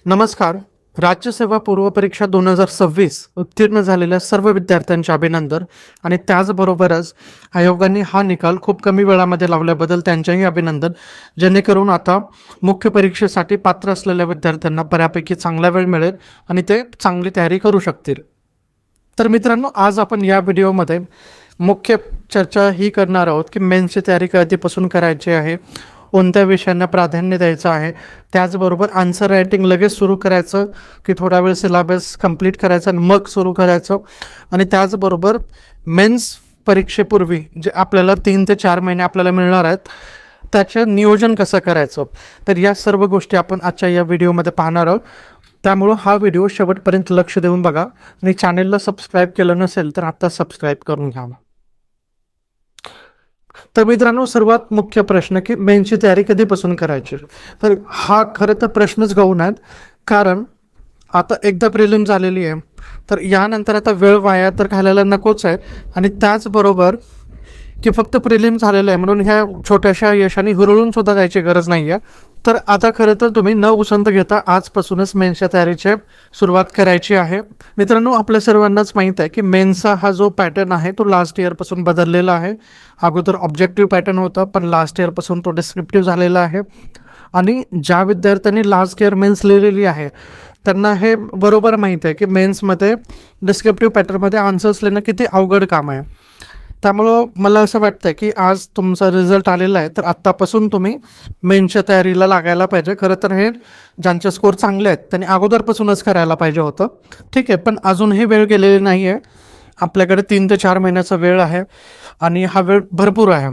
नमस्कार. राज्यसेवा पूर्व परीक्षा 2026 उत्तीर्ण झालेल्या सर्व विद्यार्थ्यांचे अभिनंदन आणि त्याचबरोबरच आयोगाने हा निकाल खूप कमी वेळामध्ये लावल्याबद्दल त्यांचेही अभिनंदन. जेणेकरून आता मुख्य परीक्षेसाठी पात्र असलेल्या विद्यार्थ्यांना बऱ्यापैकी चांगला वेळ मिळेल आणि ते चांगली तयारी करू शकतील. तर मित्रांनो, आज आपण या व्हिडिओमध्ये मुख्य चर्चा ही करणार आहोत की मेन्सची तयारी कधीपासून करायची आहे, कोणत्या विषयांना प्राधान्य द्यायचं आहे, त्याचबरोबर आन्सर रायटिंग लगेच सुरू करायचं की थोडा वेळ सिलेबस कंप्लीट करायचा आणि मग सुरू करायचं, आणि त्याचबरोबर मेन्स परीक्षेपूर्वी जे आपल्याला 3 ते 4 महिने आपल्याला मिळणार आहेत त्याचं नियोजन कसं करायचं. तर या सर्व गोष्टी आपण आजच्या या व्हिडिओमध्ये पाहणार आहोत. त्यामुळं हा व्हिडिओ शेवटपर्यंत लक्ष देऊन बघा आणि चॅनलला सबस्क्राईब केलं नसेल तर आता सबस्क्राईब करून घ्या. तर मित्रांनो, सर्वात मुख्य प्रश्न की मेन्सची तयारी कधीपासून करायची. तर हा खरं तर प्रश्नच गौण आहेत, कारण आता एकदा प्रिलिम झालेली आहे तर यानंतर आता वेळ वाया तर घालायला नकोच आहे. आणि त्याचबरोबर की फक्त प्रिलिम झालेलं आहे म्हणून ह्या छोट्याशा यशाने हुरळून सुद्धा जायची गरज नाही आहे. तर आता खरं तर तुम्ही न उसंत घेता आजपासूनच मेन्सच्या तयारीची सुरुवात करायची आहे. मित्रांनो, आपल्या सर्वांनाच माहीत आहे की मेन्सचा हा जो पॅटर्न आहे तो लास्ट इयरपासून बदललेला आहे. अगोदर ऑब्जेक्टिव्ह पॅटर्न होता, पण लास्ट इयरपासून तो डिस्क्रिप्टिव्ह झालेला आहे. आणि ज्या विद्यार्थ्यांनी लास्ट इयर मेन्स लिहिलेली आहे त्यांना हे बरोबर माहीत आहे की मेन्समध्ये डिस्क्रिप्टिव्ह पॅटर्नमध्ये आन्सर्स लिहिणं किती अवघड काम आहे. त्यामुळं मला असं वाटतं की आज तुमचा रिझल्ट आलेला आहे तर आत्तापासून तुम्ही मेन्सच्या तयारीला लागायला पाहिजे. खरं तर हे ज्यांचे स्कोर चांगले आहेत त्यांनी अगोदरपासूनच करायला पाहिजे होतं. ठीक आहे, पण अजूनही वेळ गेलेली नाही आहे. आपल्याकडे 3 ते 4 महिन्याचा वेळ आहे आणि हा वेळ भरपूर आहे.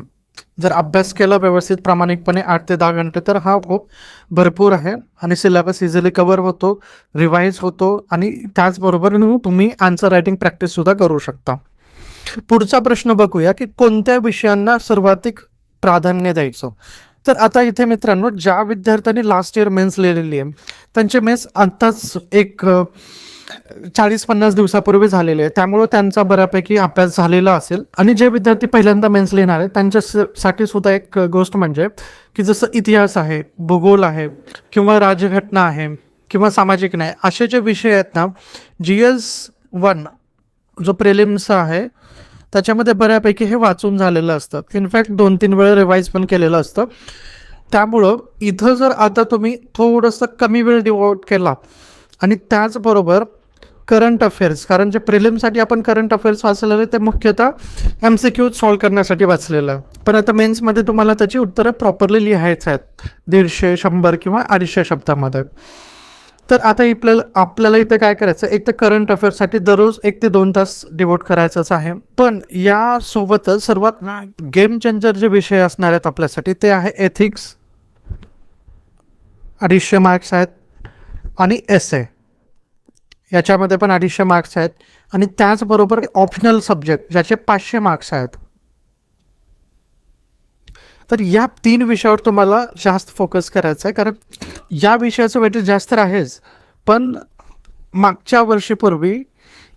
जर अभ्यास केला व्यवस्थित प्रामाणिकपणे 8 ते 10 घंटे तर हा खूप भरपूर आहे आणि सिलेबस इझिली कवर होतो, रिवाईज होतो आणि त्याचबरोबर तुम्ही आन्सर रायटिंग प्रॅक्टिससुद्धा करू शकता. पुढचा प्रश्न बघूया की कोणत्या विषयांना सर्वाधिक प्राधान्य द्यायचं. तर आता इथे मित्रांनो, ज्या विद्यार्थ्यांनी लास्ट इयर मेन्स लिहिलेली आहे त्यांचे मेन्स आत्ताच एक 40-50 दिवसापूर्वी झालेले आहे, त्यामुळं त्यांचा बऱ्यापैकी अभ्यास झालेला असेल. आणि जे विद्यार्थी पहिल्यांदा मेन्स लिहिणार आहे त्यांच्यासाठी सुद्धा एक गोष्ट म्हणजे की जसं इतिहास आहे, भूगोल आहे किंवा राज्यघटना आहे किंवा सामाजिक न्याय असे जे विषय आहेत ना, GS1 जो प्रिलिम्स आहे त्याच्यामध्ये बऱ्यापैकी हे वाचून झालेलं असतं. इनफॅक्ट 2-3 वेळा रिवाईज पण केलेलं असतं. त्यामुळं इथं जर आता तुम्ही थोडंसं कमी वेळ डिवोट केला आणि त्याचबरोबर करंट अफेअर्स, कारण जे प्रिलिमसाठी आपण करंट अफेअर्स वाचलेलं आहे ते मुख्यतः MCQ सॉल्व करण्यासाठी वाचलेलं आहे, पण आता मेन्समध्ये तुम्हाला त्याची उत्तरं प्रॉपरली लिहायचं आहेत 150, 100 किंवा 250 शब्दामध्ये. तर आता आपल्याला इथे काय करायचं, एक तर करंट अफेअर्ससाठी दररोज 1 ते 2 तास डिवोट करायचंच आहे. पण यासोबतच सर्वात गेम चेंजर जे विषय असणार आहेत आपल्यासाठी ते आहे एथिक्स, 250 मार्क्स आहेत, आणि एसे याच्यामध्ये पण 250 मार्क्स आहेत, आणि त्याचबरोबर ऑप्शनल सब्जेक्ट ज्याचे 500 मार्क्स आहेत. तर या 3 विषयावर तुम्हाला जास्त फोकस करायचा आहे, कारण या विषयाचं वेटेज जास्त आहेच, पण मागच्या वर्षीपूर्वी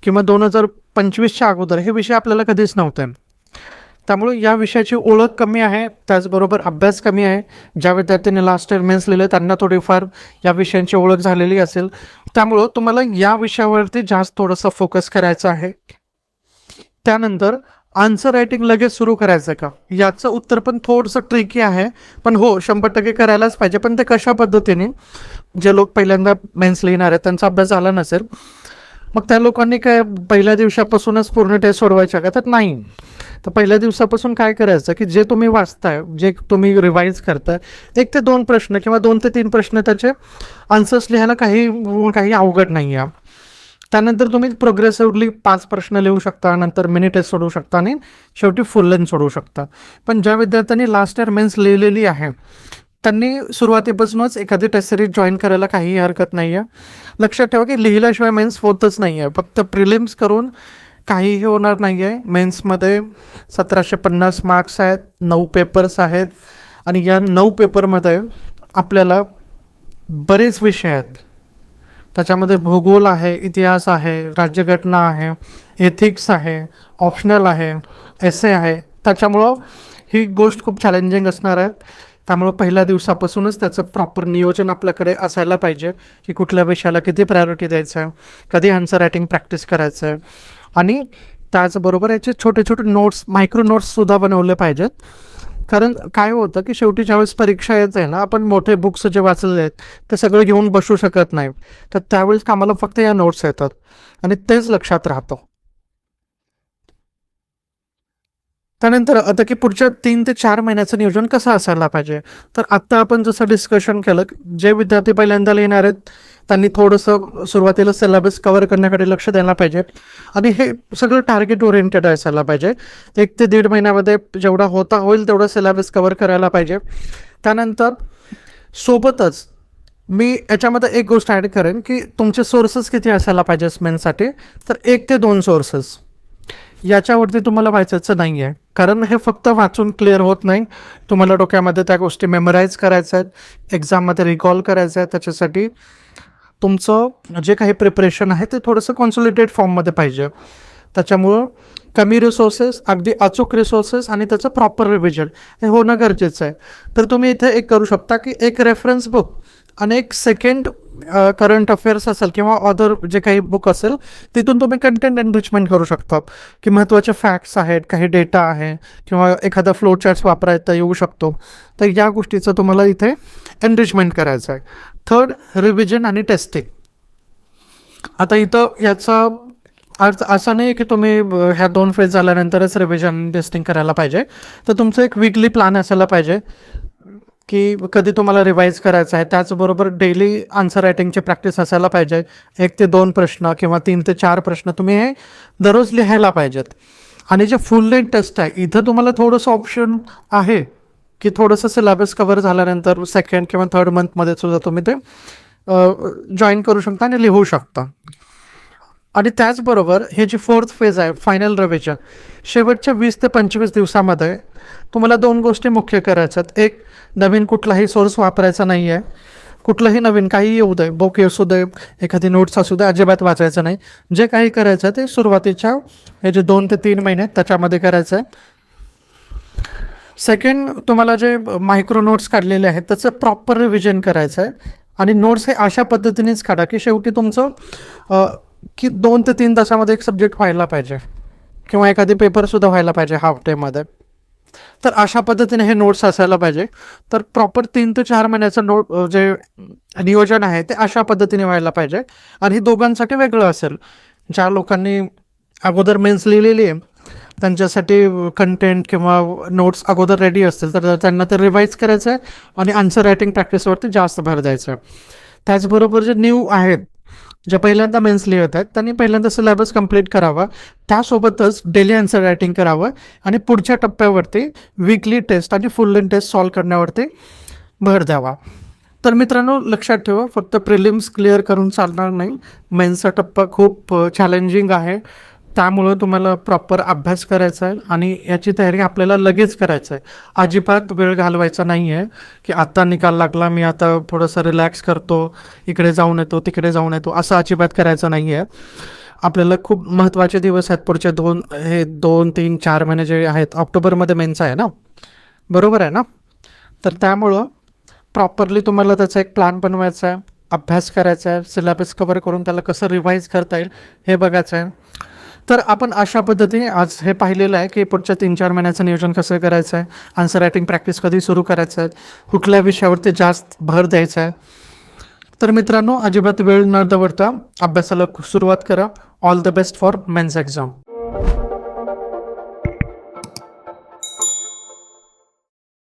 किंवा 2025च्या अगोदर हे विषय आपल्याला कधीच नव्हते. त्यामुळे या विषयाची ओळख कमी आहे, त्याचबरोबर अभ्यास कमी आहे. ज्या विद्यार्थ्यांनी लास्ट इयर मेन्स लिहिले त्यांना थोडीफार या विषयांची ओळख झालेली असेल, त्यामुळं तुम्हाला या विषयावरती जास्त थोडंसं फोकस करायचं आहे. त्यानंतर आन्सर रायटिंग लगेच सुरू करायचं का, याचं उत्तर पण थोडंसं ट्रिकी आहे, पण हो 100% करायलाच पाहिजे. पण ते कशा पद्धतीने, जे लोक पहिल्यांदा मेन्स लिहिणार आहेत त्यांचा अभ्यास झाला नसेल मग त्या लोकांनी काय पहिल्या दिवसापासूनच पूर्ण टेस्ट सोडवायच्या का, तर नाही. तर पहिल्या दिवसापासून काय करायचं की जे तुम्ही वाचताय, जे तुम्ही रिवाईज करताय, 1 ते 2 प्रश्न किंवा 2 ते 3 प्रश्न त्याचे आन्सर्स लिहायला काही अवघड नाही आहे. त्यानंतर तुम्ही प्रोग्रेसिव्हली 5 प्रश्न लिहू शकता, नंतर मिनी टेस्ट सोडवू शकता आणि शेवटी फुल लेंथ सोडवू शकता. पण ज्या विद्यार्थ्यांनी लास्ट इयर मेन्स लिहिलेली आहे त्यांनी सुरुवातीपासूनच एखादी टेस्ट सिरीज जॉईन करायला काहीही हरकत नाही आहे. लक्षात ठेवा की लिहिल्याशिवाय मेन्स होतच नाही आहे. फक्त प्रिलिम्स करून काहीही होणार नाही आहे. मेन्समध्ये 1750 मार्क्स आहेत, 9 पेपर्स आहेत, आणि या 9 पेपरमध्ये आपल्याला बरेच विषय आहेत. त्याच्यामध्ये भूगोल आहे, इतिहास आहे, राज्यघटना आहे, एथिक्स आहे, ऑप्शनल आहे, एसे आहे. त्याच्यामुळं ही गोष्ट खूप चॅलेंजिंग असणार आहे. त्यामुळे पहिल्या दिवसापासूनच त्याचं प्रॉपर नियोजन आपल्याकडे असायला पाहिजे की कुठल्या विषयाला किती प्रायोरिटी द्यायचं आहे, कधी आन्सर रायटिंग प्रॅक्टिस करायचं आहे. आणि त्याचबरोबर याचे छोटे छोटे नोट्स, मायक्रो नोट्ससुद्धा बनवले पाहिजेत. कारण काय होतं की शेवटी ज्यावेळेस परीक्षा येते ना, आपण मोठे बुक्स जे वाचलेले आहेत ते सगळं घेऊन बसू शकत नाही. तर त्यावेळेस आम्हाला फक्त या नोट्स येतात आणि तेच लक्षात राहतं. त्यानंतर आता की पुढच्या 3 ते 4 महिन्याचं नियोजन कसं असायला पाहिजे. तर आत्ता आपण जसं डिस्कशन केलं, जे विद्यार्थी पहिल्यांदा येणार आहेत त्यांनी थोडंसं सुरुवातीला सिलेबस कव्हर करण्याकडे लक्ष द्यायला पाहिजे आणि हे सगळं टार्गेट ओरिएंटेड असायला पाहिजे. 1 ते 1.5 महिन्यामध्ये जेवढा होईल तेवढा सिलेबस कव्हर करायला पाहिजे. त्यानंतर सोबतच मी याच्यामध्ये एक गोष्ट ॲड करेन की तुमचे सोर्सेस किती असायला पाहिजे मेन्ससाठी. तर 1 ते 2 सोर्सेस याच्यावरती तुम्हाला वाचायचं नाही आहे. कारण हे फक्त वाचून क्लिअर होत नाही, तुम्हाला डोक्यामध्ये त्या गोष्टी मेमराईज करायच्या आहेत, एक्झाममध्ये रिकॉल करायचं आहे. त्याच्यासाठी तुमचं जे काही प्रिपरेशन आहे ते थोडंसं कॉन्सॉलिडेटेड फॉर्ममध्ये पाहिजे. त्याच्यामुळं कमी रिसोर्सेस, अगदी अचूक रिसोर्सेस आणि त्याचं प्रॉपर रिव्हिजन हे होणं गरजेचं आहे. तर तुम्ही इथे एक करू शकता की एक रेफरन्स बुक आणि एक सेकंड करंट अफेअर्स असेल किंवा अदर जे काही बुक असेल तिथून तुम्ही कंटेंट एनरिचमेंट करू शकता की महत्त्वाचे फॅक्ट्स आहेत, काही डेटा आहे किंवा एखादा फ्लो चार्ट्स वापरायचा येऊ शकतो. तर या गोष्टीचं तुम्हाला इथे एनरिचमेंट करायचं आहे. थर्ड, रिव्हिजन आणि टेस्टिंग. आता इथं याचा अर्थ असा नाही की तुम्ही ह्या 2 फेज झाल्यानंतरच रिव्हिजन टेस्टिंग करायला पाहिजे. तर तुमचं एक वीकली प्लॅन असायला पाहिजे की कधी तुम्हाला रिवाईज करायचं आहे. त्याचबरोबर डेली आन्सर रायटिंगची प्रॅक्टिस असायला पाहिजे. 1 ते 2 प्रश्न किंवा 3 ते 4 प्रश्न तुम्ही हे दररोज लिहायला पाहिजेत. आणि जे फुल लेंथ टेस्ट आहे इथं तुम्हाला थोडंसं ऑप्शन आहे की थोडंसं सिलेबस कव्हर झाल्यानंतर सेकंड किंवा थर्ड मंथमध्ये सुद्धा तुम्ही ते जॉईन करू शकता आणि लिहू शकता. आणि त्याचबरोबर हे जी 4th फेज आहे फायनल रिव्हिजन, शेवटच्या 20 ते 25 दिवसामध्ये तुम्हाला 2 गोष्टी मुख्य करायच्यात. एक, नवीन कुठलाही सोर्स वापरायचा नाही आहे. कुठलंही नवीन काही येऊ दे, बुक असू दे, एखादी नोट्स असू दे, अजिबात वाचायचं नाही. जे काही करायचं ते सुरुवातीच्या हे जे 2 ते 3 महिने त्याच्यामध्ये करायचं आहे. सेकंड, तुम्हाला जे मायक्रो नोट्स काढलेले आहेत त्याचं प्रॉपर रिव्हिजन करायचं आहे. आणि नोट्स हे अशा पद्धतीनेच काढा की शेवटी तुमचं की 2 ते 3 तासामध्ये एक सब्जेक्ट व्हायला पाहिजे किंवा एखादी पेपरसुद्धा व्हायला पाहिजे हाफ डेमध्ये. तर अशा पद्धतीने हे नोट्स असायला पाहिजे. तर प्रॉपर 3 ते 4 महिन्याचं जे नियोजन आहे ते अशा पद्धतीने व्हायला पाहिजे. आणि हे दोघांसाठी वेगळं असेल. ज्या लोकांनी अगोदर मेन्स लिहिलेली आहे त्यांच्यासाठी कंटेंट किंवा नोट्स अगोदर रेडी असतील तर त्यांना ते रिवाईज करायचं आहे आणि आन्सर रायटिंग प्रॅक्टिसवरती जास्त भर द्यायचं आहे. त्याचबरोबर जे न्यू आहेत, जे पहिल्यांदा मेन्स लिहित आहेत त्यांनी पहिल्यांदा सिलेबस कंप्लीट करावा, त्यासोबतच डेली आन्सर रायटिंग करावं आणि पुढच्या टप्प्यावरती वीकली टेस्ट आणि फुल लेंथ टेस्ट सॉल्व करण्यावरती भर द्यावा. तर मित्रांनो लक्षात ठेवा, फक्त प्रिलिम्स क्लिअर करून चालणार नाही. मेन्सचा टप्पा खूप चॅलेंजिंग आहे. त्यामुळं तुम्हाला प्रॉपर अभ्यास करायचा आहे आणि याची तयारी आपल्याला लगेच करायचं आहे. अजिबात वेळ घालवायचा नाही आहे की आत्ता निकाल लागला, मी आता थोडंसं रिलॅक्स करतो, इकडे जाऊन येतो, तिकडे जाऊन येतो, असं अजिबात करायचं नाही आहे. आपल्याला खूप महत्त्वाचे दिवस आहेत पुढचे 2, 3, 4 महिने जे आहेत. ऑक्टोबरमध्ये मेन्स आहे ना, बरोबर आहे ना. तर त्यामुळं प्रॉपरली तुम्हाला त्याचा एक प्लॅन बनवायचा आहे, अभ्यास करायचा आहे, सिलेबस कव्हर करून त्याला कसं रिवाईज करता येईल हे बघायचं आहे. तर आपण अशा पद्धतीने आज हे पाहिलेलं आहे की पुढच्या 3-4 महिन्याचं नियोजन कसं करायचं आहे, आन्सर रायटिंग प्रॅक्टिस कधी सुरू करायचं आहे, कुठल्या विषयावरती जास्त भर द्यायचा आहे. तर मित्रांनो अजिबात वेळ न दवडता अभ्यासाला सुरुवात करा. All the best for mains exam.